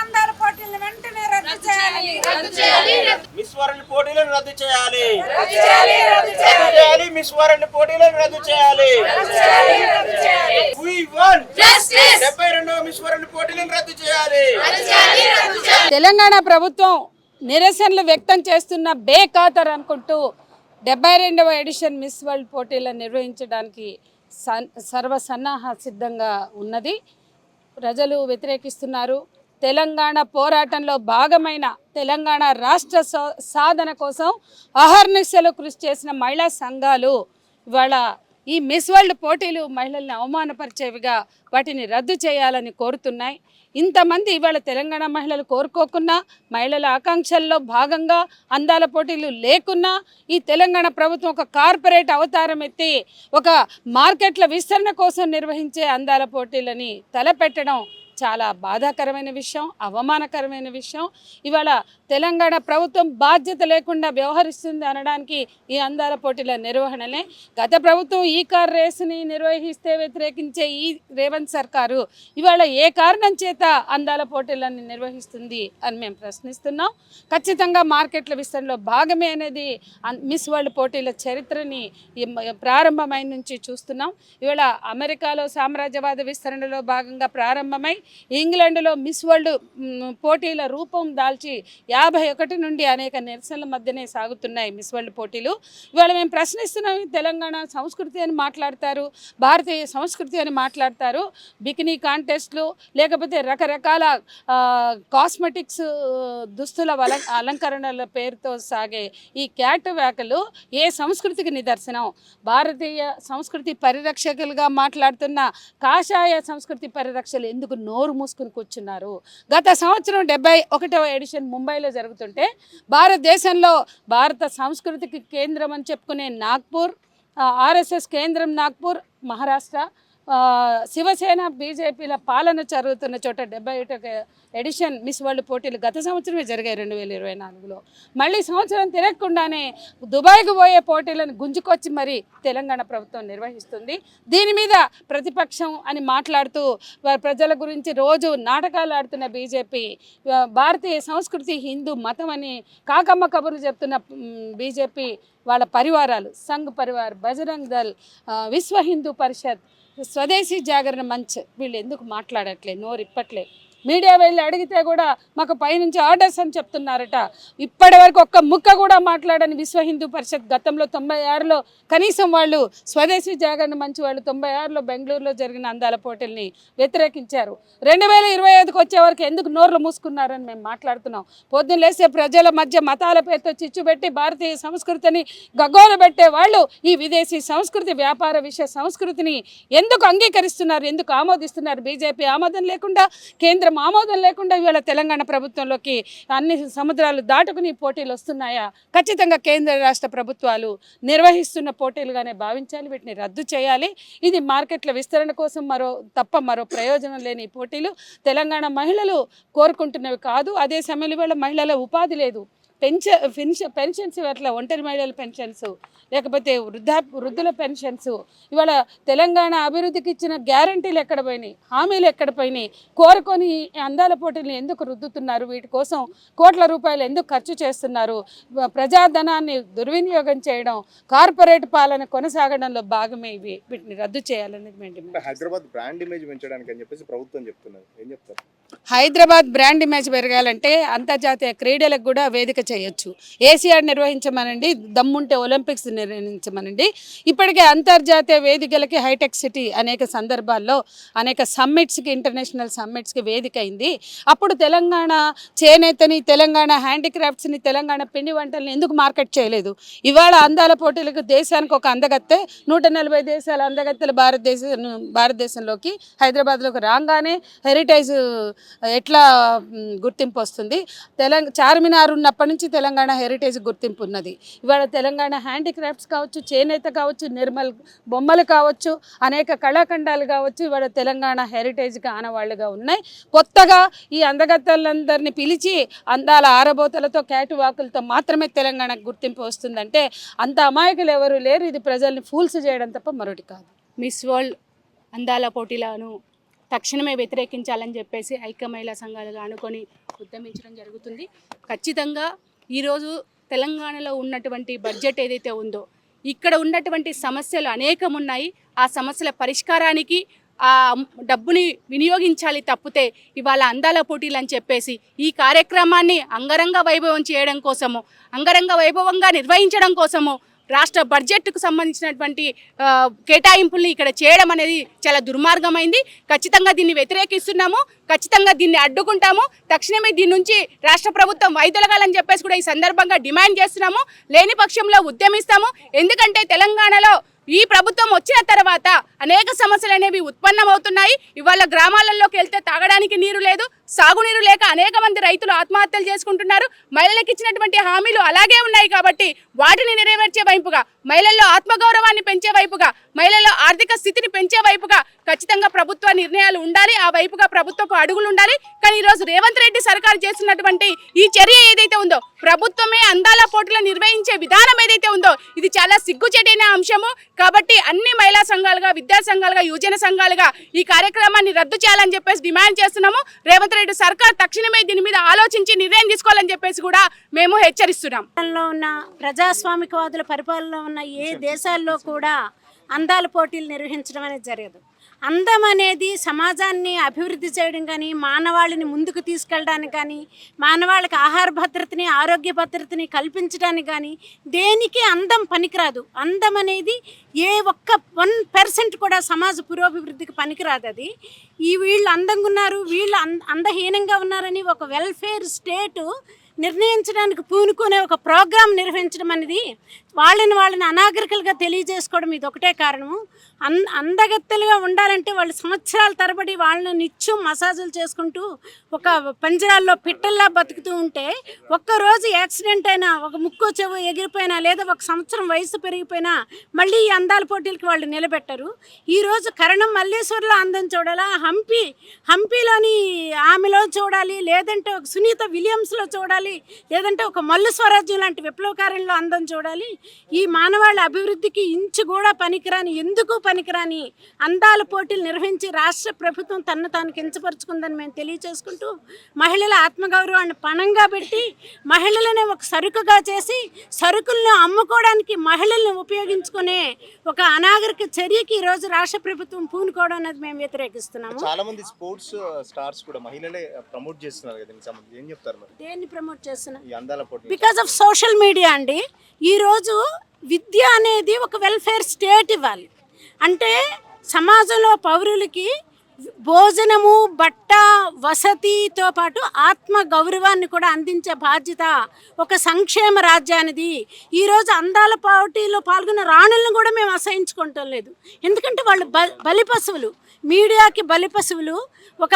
అందాల పోటీలను వెంటనే రద్దు చేయాలి. మిస్ వరల్డ్ పోటీలను రద్దు చేయాలి. మిస్ వరల్డ్ పోటీలను రద్దు చేయాలి. We want justice. 72వ మిస్ వరల్డ్ పోటీలను రద్దు చేయాలి. తెలంగాణ ప్రభుత్వం నిరసనలు వ్యక్తం చేస్తున్న బేఖాతరు అనుకుంటూ 72వ ఎడిషన్ మిస్ వరల్డ్ పోటీలను నిర్వహించడానికి సర్వసన్నాహ సిద్ధంగా ఉన్నది. ప్రజలు వ్యతిరేకిస్తున్నారు. తెలంగాణ పోరాటంలో భాగమైన తెలంగాణ రాష్ట్ర సాధన కోసం అహర్నిశలు కృషి చేసిన మహిళా సంఘాలు ఇవాళ ఈ మిస్ వరల్డ్ పోటీలు మహిళల్ని అవమానపరిచేవిగా వాటిని రద్దు చేయాలని కోరుతున్నాయి. ఇంతమంది ఇవాళ తెలంగాణ మహిళలు కోరుకోకున్నా, మహిళల ఆకాంక్షల్లో భాగంగా అందాల పోటీలు లేకున్నా ఈ తెలంగాణ ప్రభుత్వం ఒక కార్పొరేట్ అవతారం ఎత్తి ఒక మార్కెట్ల విస్తరణ కోసం నిర్వహించే అందాల పోటీలని తలపెట్టడం చాలా బాధాకరమైన విషయం, అవమానకరమైన విషయం. ఇవాళ తెలంగాణ ప్రభుత్వం బాధ్యత లేకుండా వ్యవహరిస్తుంది అనడానికి ఈ అందాల పోటీల నిర్వహణనే. గత ప్రభుత్వం ఈ కార్ రేసుని నిర్వహిస్తే వ్యతిరేకించే ఈ రేవంత్ సర్కారు ఇవాళ ఏ కారణం చేత అందాల పోటీలను నిర్వహిస్తుంది అని మేము ప్రశ్నిస్తున్నాం. ఖచ్చితంగా మార్కెట్ల విస్తరణలో భాగమే అనేది మిస్ వరల్డ్ పోటీల చరిత్రని ప్రారంభమైన నుంచి చూస్తున్నాం. ఇవాళ అమెరికాలో సామ్రాజ్యవాద విస్తరణలో భాగంగా ప్రారంభమై ఇంగ్లాండ్లో మిస్ వరల్డ్ పోటీల రూపం దాల్చి 51 నుండి అనేక నిరసనల మధ్యనే సాగుతున్నాయి మిస్ వరల్డ్ పోటీలు. ఇవాళ మేము ప్రశ్నిస్తున్నాం. తెలంగాణ సంస్కృతి అని మాట్లాడతారు, భారతీయ సంస్కృతి అని మాట్లాడతారు. బికినీ కాంటెస్ట్లు లేకపోతే రకరకాల కాస్మెటిక్స్ దుస్తుల అలంకరణల పేరుతో సాగే ఈ క్యాట్ వ్యాకలు ఏ సంస్కృతికి నిదర్శనం? భారతీయ సంస్కృతి పరిరక్షకులుగా మాట్లాడుతున్న కాషాయ సంస్కృతి పరిరక్షలు ఎందుకు నోరు మూసుకుని కూర్చున్నారు? గత సంవత్సరం 71వ ఎడిషన్ ముంబైలో జరుగుతుంటే భారతదేశంలో భారత సంస్కృతికి కేంద్రం అని చెప్పుకునే నాగ్పూర్, ఆర్ఎస్ఎస్ కేంద్రం నాగ్పూర్, మహారాష్ట్ర, శివసేన బీజేపీల పాలన జరుగుతున్న చోట 71వ ఎడిషన్ మిస్ వరల్డ్ పోటీలు గత సంవత్సరమే జరిగాయి 2024లో. మళ్ళీ సంవత్సరం తిరగకుండానే దుబాయ్కు పోయే పోటీలను గుంజుకొచ్చి మరి తెలంగాణ ప్రభుత్వం నిర్వహిస్తుంది. దీని మీద ప్రతిపక్షం అని మాట్లాడుతూ ప్రజల గురించి రోజు నాటకాలు ఆడుతున్న బీజేపీ, భారతీయ సంస్కృతి హిందూ మతం అని కాకమ్మ కబుర్లు చెప్తున్న బీజేపీ వాళ్ళ పరివారాలు సంఘ్ పరివార్, బజరంగ్ దళ్, విశ్వ హిందూ పరిషత్, స్వదేశీ జాగరణ మంచ్ వీళ్ళు ఎందుకు మాట్లాడట్లే, నోరిప్పట్లే? మీడియా వెళ్ళి అడిగితే కూడా మాకు పైనుంచి ఆర్డర్స్ అని చెప్తున్నారట. ఇప్పటి వరకు ఒక్క ముక్క కూడా మాట్లాడని విశ్వ హిందూ పరిషత్ గతంలో 96లో కనీసం వాళ్ళు స్వదేశీ జాగరణ మంచి వాళ్ళు 96లో బెంగళూరులో జరిగిన అందాల పోటీల్ని వ్యతిరేకించారు. 2025కి వచ్చే వరకు ఎందుకు నోర్లు మూసుకున్నారని మేము మాట్లాడుతున్నాం. పొద్దున్న లేసే ప్రజల మధ్య మతాల పేరుతో చిచ్చుపెట్టి భారతీయ సంస్కృతిని గగ్గోలబెట్టే వాళ్ళు ఈ విదేశీ సంస్కృతి, వ్యాపార విషయ సంస్కృతిని ఎందుకు అంగీకరిస్తున్నారు, ఎందుకు ఆమోదిస్తున్నారు? బీజేపీ ఆమోదం లేకుండా, కేంద్రం ఆమోదం లేకుండా ఇవాళ తెలంగాణ ప్రభుత్వంలోకి అన్ని సముద్రాలు దాటుకుని పోటీలు వస్తున్నాయా? ఖచ్చితంగా కేంద్ర రాష్ట్ర ప్రభుత్వాలు నిర్వహిస్తున్న పోటీలుగానే భావించాలి. వీటిని రద్దు చేయాలి. ఇది మార్కెట్ల విస్తరణ కోసం మరో ప్రయోజనం లేని పోటీలు తెలంగాణ మహిళలు కోరుకుంటున్నవి కాదు. అదే సమయంలో ఇవాళ మహిళల ఉపాధి లేదు. పెన్షన్స్ అట్లా ఒంటరి మహిళల పెన్షన్స్, లేకపోతే వృద్ధుల పెన్షన్స్, ఇవాళ తెలంగాణ అభివృద్ధికి ఇచ్చిన గ్యారంటీలు ఎక్కడ పోయినాయి, హామీలు ఎక్కడ పోయినాయి? కోరుకొని అందాల పోటీలను ఎందుకు రుద్దుతున్నారు? వీటి కోసం కోట్ల రూపాయలు ఎందుకు ఖర్చు చేస్తున్నారు? ప్రజాధనాన్ని దుర్వినియోగం చేయడం, కార్పొరేట్ పాలన కొనసాగడంలో భాగమే ఇవి. వీటిని రద్దు చేయాలని హైదరాబాద్ బ్రాండ్ ఇమేజ్ పెంచడానికి అని చెప్పేసి ప్రభుత్వం చెప్తున్నారు. ఏం చెప్తారు? హైదరాబాద్ బ్రాండ్ ఇమేజ్ పెరగాలంటే అంతర్జాతీయ క్రీడలకు కూడా వేదిక చేయొచ్చు. ఏసియాడ్ నిర్వహించమనండి, దమ్ముంటే ఒలింపిక్స్ నిర్వహించమనండి. ఇప్పటికే అంతర్జాతీయ వేదికలకి హైటెక్ సిటీ అనేక సందర్భాల్లో అనేక సమ్మిట్స్కి, ఇంటర్నేషనల్ సమ్మిట్స్కి వేదిక అయింది. అప్పుడు తెలంగాణ చేనేతని, తెలంగాణ హ్యాండీక్రాఫ్ట్స్ని, తెలంగాణ పిండి వంటల్ని ఎందుకు మార్కెట్ చేయలేదు? ఇవాళ అందాల పోటీలకు దేశానికి ఒక అందగత్తె, 140 దేశాల అందగత్తెలు భారతదేశంలోకి హైదరాబాద్లోకి రాగానే హెరిటేజ్ ఎట్లా గుర్తింపు వస్తుంది? చార్మినార్ ఉన్నప్పటి నుంచి తెలంగాణ హెరిటేజ్ గుర్తింపు ఉన్నది. ఇవాళ తెలంగాణ హ్యాండీక్రాఫ్ట్స్ కావచ్చు, చేనేత కావచ్చు, నిర్మల్ బొమ్మలు కావచ్చు, అనేక కళాఖండాలు కావచ్చు, ఇవాళ తెలంగాణ హెరిటేజ్కి ఆనవాళ్ళుగా ఉన్నాయి. కొత్తగా ఈ అందగత్తలందరినీ పిలిచి అందాల ఆరబోతలతో, క్యాటు వాకులతో మాత్రమే తెలంగాణకు గుర్తింపు వస్తుందంటే అంత అమాయకులు ఎవరు లేరు. ఇది ప్రజల్ని ఫూల్స్ చేయడం తప్ప మరొకటి కాదు. మిస్ వరల్డ్ అందాల పోటీలను తక్షణమే వ్యతిరేకించాలని చెప్పేసి ఐక్య మహిళా సంఘాలుగా అనుకొని ఉద్యమించడం జరుగుతుంది. ఖచ్చితంగా ఈరోజు తెలంగాణలో ఉన్నటువంటి బడ్జెట్ ఏదైతే ఉందో ఇక్కడ ఉన్నటువంటి సమస్యలు అనేకం ఉన్నాయి. ఆ సమస్యల పరిష్కారానికి ఆ డబ్బుని వినియోగించాలి తప్పితే ఇవాళ అందాల పోటీలు అని చెప్పేసి ఈ కార్యక్రమాన్ని అంగరంగ వైభవం చేయడం కోసము, అంగరంగ వైభవంగా నిర్వహించడం కోసము రాష్ట్ర బడ్జెట్కు సంబంధించినటువంటి కేటాయింపుల్ని ఇక్కడ చేయడం అనేది చాలా దుర్మార్గమైంది. ఖచ్చితంగా దీన్ని వ్యతిరేకిస్తున్నాము, ఖచ్చితంగా దీన్ని అడ్డుకుంటాము. తక్షణమే దీని నుంచి రాష్ట్ర ప్రభుత్వం వైదొలగాలని చెప్పేసి కూడా ఈ సందర్భంగా డిమాండ్ చేస్తున్నాము. లేని పక్షంలో ఉద్యమిస్తాము. ఎందుకంటే తెలంగాణలో ఈ ప్రభుత్వం వచ్చిన తర్వాత అనేక సమస్యలు అనేవి ఉత్పన్నమవుతున్నాయి. ఇవాళ గ్రామాలలోకి వెళ్తే తాగడానికి నీరు లేదు, సాగునీరు లేక అనేక మంది రైతులు ఆత్మహత్యలు చేసుకుంటున్నారు. మహిళలకు ఇచ్చినటువంటి హామీలు అలాగే ఉన్నాయి కాబట్టి వాటిని నెరవేర్చే వైపుగా, మహిళల్లో ఆత్మగౌరవాన్ని పెంచే వైపుగా, మహిళల్లో ఆర్థిక స్థితిని పెంచే వైపుగా ఖచ్చితంగా ప్రభుత్వ నిర్ణయాలు ఉండాలి. ఆ వైపుగా ప్రభుత్వపు అడుగులు ఉండాలి. కానీ ఈరోజు రేవంత్ రెడ్డి సర్కారు చేస్తున్నటువంటి ఈ చర్య ఏదైతే ఉందో, ప్రభుత్వమే అందాల పోటీలు నిర్వహించే విధానం ఏదైతే ఉందో ఇది చాలా సిగ్గుచేటైన అంశము. కాబట్టి అన్ని మహిళా సంఘాలుగా, విద్యా సంఘాలుగా, యువజన సంఘాలుగా ఈ కార్యక్రమాన్ని రద్దు చేయాలని చెప్పేసి డిమాండ్ చేస్తున్నాము. రేవంత్ రెడ్డి సర్కార్ తక్షణమే దీని మీద ఆలోచించి నిర్ణయం తీసుకోవాలని చెప్పేసి కూడా మేము హెచ్చరిస్తున్నాం. ఉన్న ప్రజాస్వామికవాదుల పరిపాలనలో ఉన్న ఏ దేశాల్లో కూడా అందాల పోటీలు నిర్వహించడం అనేది జరగదు. అందం అనేది సమాజాన్ని అభివృద్ధి చేయడం కానీ, మానవాళిని ముందుకు తీసుకెళ్ళడానికి కానీ, మానవాళికి ఆహార భద్రతని, ఆరోగ్య భద్రతని కల్పించడానికి కానీ దేనికి అందం పనికిరాదు. అందం అనేది ఏ ఒక్క 1% కూడా సమాజ పురోభివృద్ధికి పనికిరాదు. అది వీళ్ళు అందంగా ఉన్నారు, వీళ్ళు అందహీనంగా ఉన్నారని ఒక వెల్ఫేర్ స్టేటు నిర్ణయించడానికి పూనుకునే ఒక ప్రోగ్రాం నిర్వహించడం అనేది వాళ్ళని అనాగరికలుగా తెలియజేసుకోవడం ఇది ఒకటే కారణము. అందగత్తెలుగా ఉండాలంటే వాళ్ళు సంవత్సరాల తరబడి వాళ్ళని నిత్యం మసాజులు చేసుకుంటూ ఒక పంజరాల్లో పిట్టల్లా బతుకుతూ ఉంటే ఒక్కరోజు యాక్సిడెంట్ అయినా, ఒక ముక్కో చెవు ఎగిరిపోయినా, లేదా ఒక సంవత్సరం వయసు పెరిగిపోయినా మళ్ళీ ఈ అందాల పోటీలకి వాళ్ళు నిలబెట్టరు. ఈరోజు కరణం మల్లేశ్వర్లో అందం చూడాలా, హంపీలోని ఆమెలో చూడాలి, లేదంటే ఒక సునీత విలియమ్స్లో చూడాలి, లేదంటే ఒక మల్లు స్వరాజ్యం లాంటి విప్లవకారంలో అందం చూడాలి. ఈ మానవాళి అభివృద్ధికి ఇంచు కూడా ఎందుకు పనికిరాని అందాల పోటీలు నిర్వహించి రాష్ట్ర ప్రభుత్వం తన్ను తాను కించపరుచుకుందని మేము తెలియచేసుకుంటూ, మహిళల ఆత్మగౌరవాన్ని పణంగా పెట్టి మహిళలనే ఒక సరుకుగా చేసి సరుకులను అమ్ముకోవడానికి మహిళల్ని ఉపయోగించుకునే ఒక అనాగరిక చర్యకి ఈరోజు రాష్ట్ర ప్రభుత్వం పూనుకోవడం అనేది మేము వ్యతిరేకిస్తున్నాము. చాలా మంది స్పోర్ట్స్ స్టార్స్ కూడా మహిళలే ప్రమోట్ చేస్తున్నారు కదా, ఏం చెప్తారు మరి? దేన్ని ప్రమోట్ చేస్తున్నారు? ఈ అందాల పోటీ బికాస్ ఆఫ్ సోషల్ మీడియా అండి. ఈరోజు విద్య అనేది ఒక వెల్ఫేర్ స్టేట్ ఇవ్వాలి. అంటే సమాజంలో పౌరులకి భోజనము, బట్ట, వసతితో పాటు ఆత్మ గౌరవాన్ని కూడా అందించే బాధ్యత ఒక సంక్షేమ రాజ్యానిది. ఈరోజు అందాల పోటీలో పాల్గొన్న రాణులను కూడా మేము అసహించుకోవటం లేదు. ఎందుకంటే వాళ్ళు బలిపశువులు, మీడియాకి బలిపశువులు, ఒక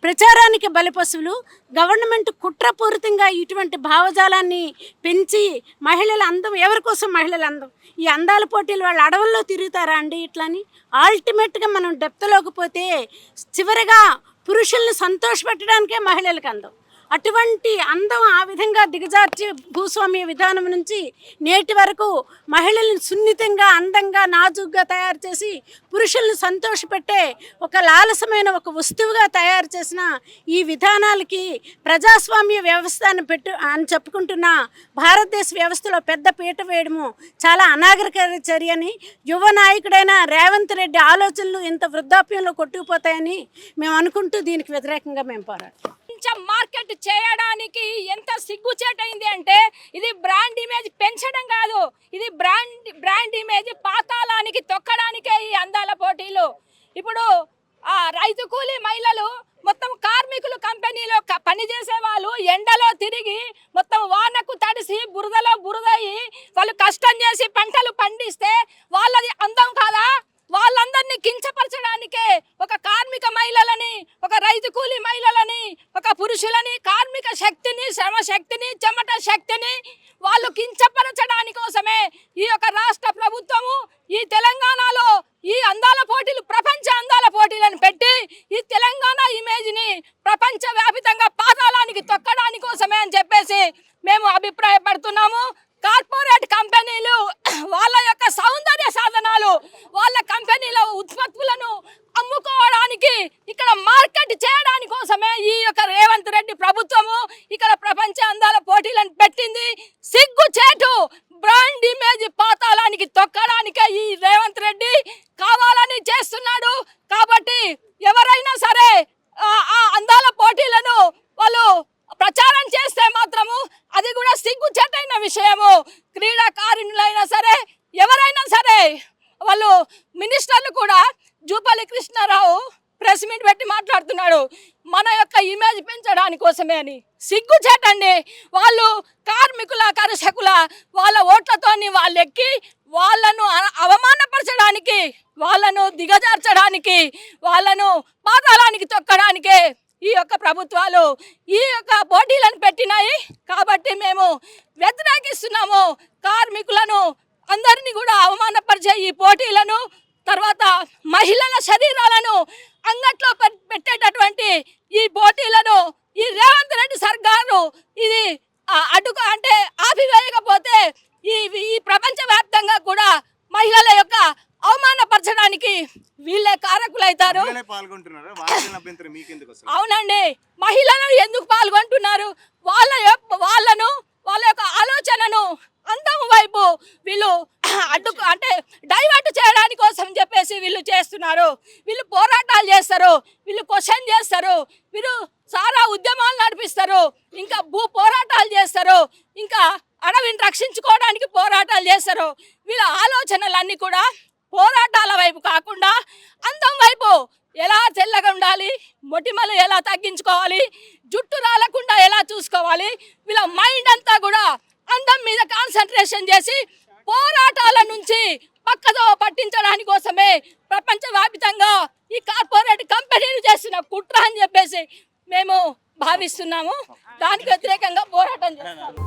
ప్రచారానికి బలిపశువులు. గవర్నమెంట్ కుట్రపూరితంగా ఇటువంటి భావజాలాన్ని పెంచి మహిళల అందం, ఎవరి కోసం మహిళల అందం? ఈ అందాల పోటీలు వాళ్ళు అడవుల్లో తిరుగుతారా అండి ఇట్లని? అల్టిమేట్గా మనం డెప్త్లోకి పోతే చివరిగా పురుషుల్ని సంతోషపెట్టడానికే మహిళలకు అందం. అటువంటి అందం ఆ విధంగా దిగజార్చి భూస్వామ్య విధానం నుంచి నేటి వరకు మహిళల్ని సున్నితంగా, అందంగా, నాజుగ్గా తయారు చేసి పురుషుల్ని సంతోషపెట్టే ఒక లాలసమైన ఒక వస్తువుగా తయారు చేసిన ఈ విధానాలకి ప్రజాస్వామ్య వ్యవస్థ అని చెప్పుకుంటున్న భారతదేశ వ్యవస్థలో పెద్ద పీట వేయడము చాలా అనాగరిక చర్యని, యువ నాయకుడైన రేవంత్ రెడ్డి ఆలోచనలు ఇంత వృద్ధాప్యంలో కొట్టుకుపోతాయని మేము అనుకుంటూ దీనికి వ్యతిరేకంగా మేము పోరాడతాం. మార్కెట్ చేయడానికి ఎంత సిగ్గుచేటైంది అంటే ఇది బ్రాండ్ ఇమేజ్ పెంచడం కాదు, ఇది బ్రాండ్ ఇమేజ్ పాతాళానికి తొక్కడానికే ఈ అందాల పోటీలు. ఇప్పుడు రైతు కూలీ మహిళలు మొత్తం కార్మికులు కంపెనీలో పనిచేసే వాళ్ళు ఎండలో తిరిగి మొత్తం వానకు తడిసి బురదలో బురదయ్యి వాళ్ళు కష్టం చేసి పంటలు పండిస్తే వాళ్ళది అందం కాదా? వాళ్ళందరినీ కించపరచడానికే ఒక కార్మిక మహిళలని, ఒక రైతు కూలీ మహిళలని, ఒక పురుషులని, కార్మిక శక్తిని, శ్రమ శక్తిని, చెమట శక్తిని వాళ్ళు కించపరచడాని కోసమే ఈ యొక్క రాష్ట్ర ప్రభుత్వము ఈ తెలంగాణలో ఈ అందాల పోటీలు, ప్రపంచ అందాల పోటీలను పెట్టి ఈ తెలంగాణ ఇమేజ్ని ప్రపంచ వ్యాపితంగా పాతాళానికి తొక్కడాని కోసమే అని చెప్పేసి మేము అభిప్రాయపడుతున్నాము. కార్పొరేట్ కంపెనీలు వాళ్ళ యొక్క సౌందర్య సాధనాలు, వాళ్ళ కంపెనీల ఉత్పత్తులను అమ్ముకోవడానికి చేయడాని కోసమే ఈ యొక్క రేవంత్ రెడ్డి ప్రభుత్వము ఇక్కడ ప్రపంచ అందాల పోటీలను పెట్టింది. సిగ్గుచేటు బ్రాండ్ ఇమేజ్ పాతాళానికి తొక్కడానికే ఈ రేవంత్ రెడ్డి కావాలని చేస్తున్నాడు. కాబట్టి ఎవరైనా సరే ఆ అందాల పోటీలను వాళ్ళు ప్రచారం చేస్తే మాత్రము అది కూడా సిగ్గుచేటైన విషయము. క్రీడాకారులైనా సరే ఎవరైనా సరే వాళ్ళు మినిస్టర్లు కూడా జూపల్లి కృష్ణారావు ప్రెస్ మీట్ పెట్టి మాట్లాడుతున్నాడు మన యొక్క ఇమేజ్ పెంచడానికి కోసమే అని. సిగ్గుచేటండి. వాళ్ళు కార్మికుల కర్షకుల వాళ్ళ ఓట్లతోని వాళ్ళు ఎక్కి వాళ్ళను అవమానపరచడానికి, వాళ్ళను దిగజార్చడానికి, వాళ్ళను పాతాళానికి తొక్కడానికే ఈ యొక్క ప్రభుత్వాలు ఈ యొక్క పోటీలను పెట్టినాయి. కాబట్టి మేము వ్యతిరేకిస్తున్నాము. కార్మికులను అందరినీ కూడా అవమానపరిచే ఈ పోటీలను, తర్వాత మహిళల శరీరాలను అంగట్లో పెట్టేటటువంటి ఈ పోటీలను ఈ రేవంత్ రెడ్డి సర్కారు ఇది అడ్డుగా అంటే ఆపివేయకపోతే ఈ ప్రపంచవ్యాప్తంగా కూడా మహిళల యొక్క అవమానపరచడానికి వీళ్ళే కారకులైతారు. అవునండి, మహిళలు ఎందుకు పాల్గొంటున్నారు? వాళ్ళ యొక్క ఆలోచనను అందం వైపు వీళ్ళు అడ్డుకు అంటే డైవర్ట్ చేయడానికి కోసం చెప్పేసి వీళ్ళు చేస్తున్నారు. వీళ్ళు పోరాటాలు చేస్తారు, వీళ్ళు క్వశ్చన్ చేస్తారు, వీళ్ళు చాలా ఉద్యమాలు నడిపిస్తారు, ఇంకా భూ పోరాటాలు చేస్తారు, ఇంకా అడవిని రక్షించుకోవడానికి పోరాటాలు చేస్తారు. వీళ్ళ ఆలోచనలన్నీ కూడా పోరాటాల వైపు కాకుండా అందం వైపు, ఎలా తెల్లగా ఉండాలి, మొటిమలు ఎలా తగ్గించుకోవాలి, జుట్టు రాలకుండా ఎలా చూసుకోవాలి, వీళ్ళ మైండ్ అంతా కూడా అందం మీద కాన్సన్ట్రేషన్ చేసి పోరాటాల నుంచి పక్కదో పట్టించడానికి కోసమే ప్రపంచవ్యాప్తంగా ఈ కార్పొరేట్ కంపెనీలు చేసిన కుట్ర అని చెప్పేసి మేము భావిస్తున్నాము. దానికి వ్యతిరేకంగా పోరాటం చేస్తాము.